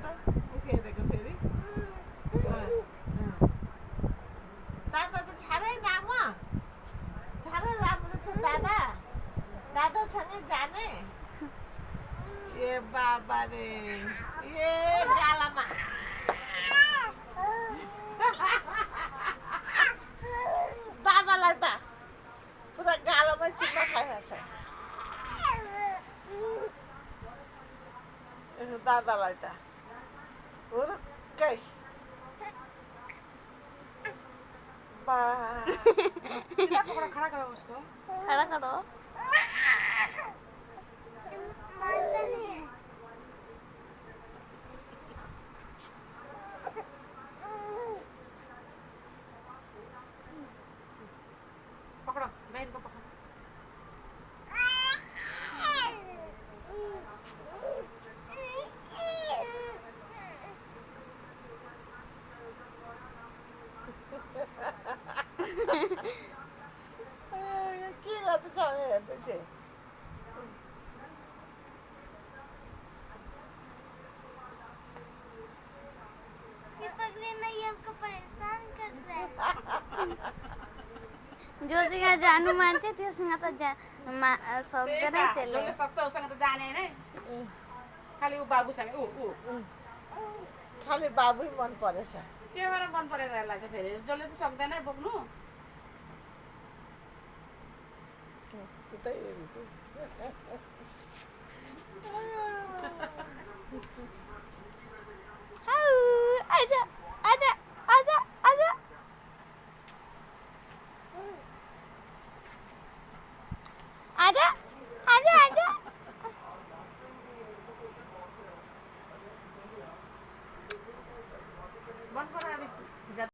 त उखेरेको फेरि दादा त साह्रै राम्रो साह्रै राम्रो छ दादा दादासँगै जाने ए बाबा रे ए गालामा दादालाई त पुरा गालामै चिप्लो खाइरहेको छ दादालाई त हुरुक्कै खड़ा करो उसको खड़ा करो पकड़ो बहन को पकड़ो के गर्दैछ भने हेर्दैछ जोसँग जानु मान्छे त्योसँग त सक्दैन त्यसले जसले सक्छ उसँग त जाने नै खालि ऊ बाबुसँग ऊ खालि बाबु मन परेछ के भएर मन परेर यसलाई चाहिँ फेरि जसले चाहिँ सक्दैन बोक्नु उतै हेर्छु